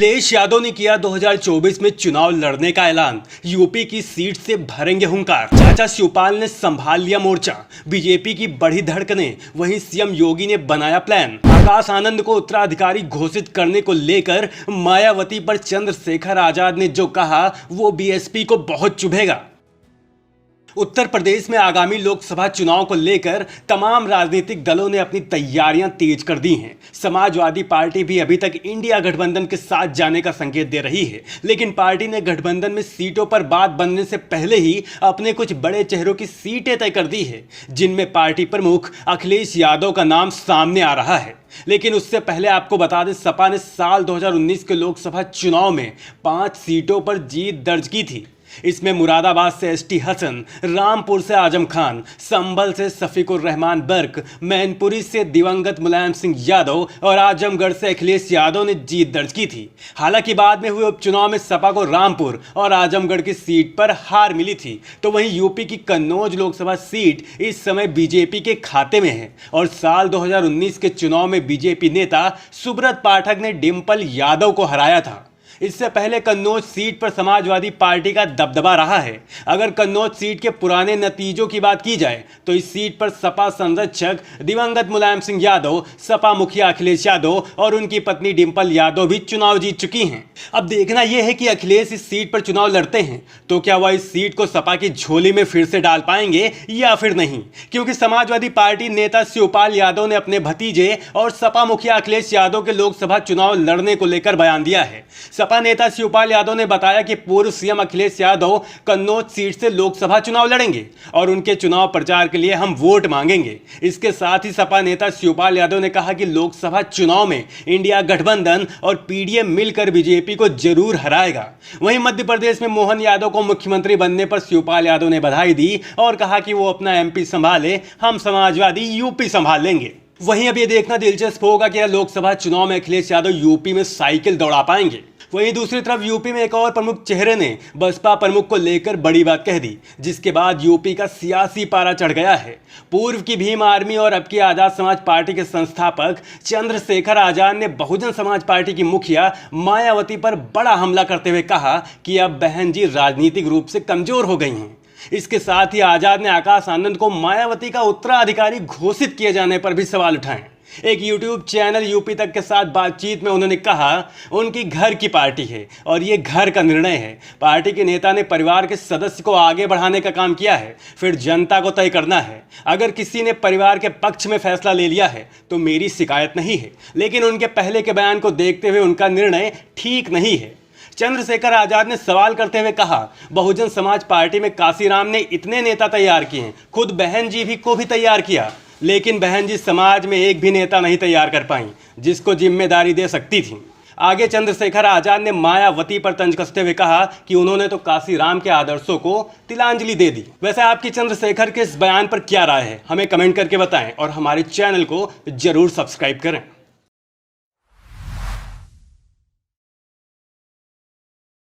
अखिलेश यादव ने किया 2024 में चुनाव लड़ने का ऐलान। यूपी की सीट से भरेंगे हुंकार। चाचा शिवपाल ने संभाल लिया मोर्चा। बीजेपी की बढ़ी धड़कनें। वहीं सीएम योगी ने बनाया प्लान। आकाश आनंद को उत्तराधिकारी घोषित करने को लेकर मायावती पर चंद्रशेखर आजाद ने जो कहा वो बीएसपी को बहुत चुभेगा। उत्तर प्रदेश में आगामी लोकसभा चुनाव को लेकर तमाम राजनीतिक दलों ने अपनी तैयारियां तेज कर दी हैं। समाजवादी पार्टी भी अभी तक इंडिया गठबंधन के साथ जाने का संकेत दे रही है, लेकिन पार्टी ने गठबंधन में सीटों पर बात बनने से पहले ही अपने कुछ बड़े चेहरों की सीटें तय कर दी है, जिनमें पार्टी प्रमुख अखिलेश यादव का नाम सामने आ रहा है। लेकिन उससे पहले आपको बता दें, सपा ने साल 2019 के लोकसभा चुनाव में 5 सीटों पर जीत दर्ज की थी। इसमें मुरादाबाद से एसटी हसन, रामपुर से आजम खान, संभल से शफीकुर रहमान बर्क, मैनपुरी से दिवंगत मुलायम सिंह यादव और आजमगढ़ से अखिलेश यादव ने जीत दर्ज की थी। हालांकि बाद में हुए उपचुनाव में सपा को रामपुर और आजमगढ़ की सीट पर हार मिली थी। तो वहीं यूपी की कन्नौज लोकसभा सीट इस समय बीजेपी के खाते में है और साल 2019 के चुनाव में बीजेपी नेता सुब्रत पाठक ने डिंपल यादव को हराया था। इससे पहले कन्नौज सीट पर समाजवादी पार्टी का दबदबा रहा है। अगर कन्नौज सीट के पुराने नतीजों की बात की जाए तो इस सीट पर सपा संरक्षक दिवंगत मुलायम सिंह यादव, सपा मुखिया अखिलेश यादव और उनकी पत्नी डिंपल यादव भी चुनाव जीत चुकी हैं। अब देखना यह है कि अखिलेश इस सीट पर चुनाव लड़ते हैं तो क्या वह इस सीट को सपा की झोली में फिर से डाल पाएंगे या फिर नहीं, क्योंकि समाजवादी पार्टी नेता शिवपाल यादव ने अपने भतीजे और सपा मुखिया अखिलेश यादव के लोकसभा चुनाव लड़ने को लेकर बयान दिया है। सपा नेता शिवपाल यादव ने बताया कि पूर्व सीएम अखिलेश यादव कन्नौज सीट से लोकसभा चुनाव लड़ेंगे और उनके चुनाव प्रचार के लिए हम वोट मांगेंगे। इसके साथ ही सपा नेता शिवपाल यादव ने कहा कि लोकसभा चुनाव में इंडिया गठबंधन और पीडीएम मिलकर बीजेपी को जरूर हराएगा। वहीं मध्य प्रदेश में मोहन यादव को मुख्यमंत्री बनने पर शिवपाल यादव ने बधाई दी और कहा कि वो अपना एमपी संभाले, हम समाजवादी यूपी संभाल लेंगे। वहीं अब ये देखना दिलचस्प होगा कि लोकसभा चुनाव में अखिलेश यादव यूपी में साइकिल दौड़ा पाएंगे। वहीं दूसरी तरफ यूपी में एक और प्रमुख चेहरे ने बसपा प्रमुख को लेकर बड़ी बात कह दी, जिसके बाद यूपी का सियासी पारा चढ़ गया है। पूर्व की भीम आर्मी और अब की आजाद समाज पार्टी के संस्थापक चंद्रशेखर आजाद ने बहुजन समाज पार्टी की मुखिया मायावती पर बड़ा हमला करते हुए कहा कि अब बहन जी राजनीतिक रूप से कमजोर हो गई हैं। इसके साथ ही आजाद ने आकाश आनंद को मायावती का उत्तराधिकारी घोषित किए जाने पर भी सवाल उठाए। एक यूट्यूब चैनल यूपी तक के साथ बातचीत में उन्होंने कहा उनकी घर की पार्टी है और ये घर का निर्णय है। पार्टी के नेता ने परिवार के सदस्य को आगे बढ़ाने का काम किया है, फिर जनता को तय करना है। अगर किसी ने परिवार के पक्ष में फैसला ले लिया है तो मेरी शिकायत नहीं है, लेकिन उनके पहले के बयान को देखते हुए उनका निर्णय ठीक नहीं है। चंद्रशेखर आजाद ने सवाल करते हुए कहा, बहुजन समाज पार्टी में काशीराम ने इतने नेता तैयार किए हैं, खुद बहन जी को भी तैयार किया, लेकिन बहन जी समाज में एक भी नेता नहीं तैयार कर पाई जिसको जिम्मेदारी दे सकती थी। आगे चंद्रशेखर आजाद ने मायावती पर तंज कसते हुए कहा कि उन्होंने तो काशीराम के आदर्शों को तिलांजलि दे दी। वैसे आपकी चंद्रशेखर के इस बयान पर क्या राय है, हमें कमेंट करके बताएं और हमारे चैनल को जरूर सब्सक्राइब करें।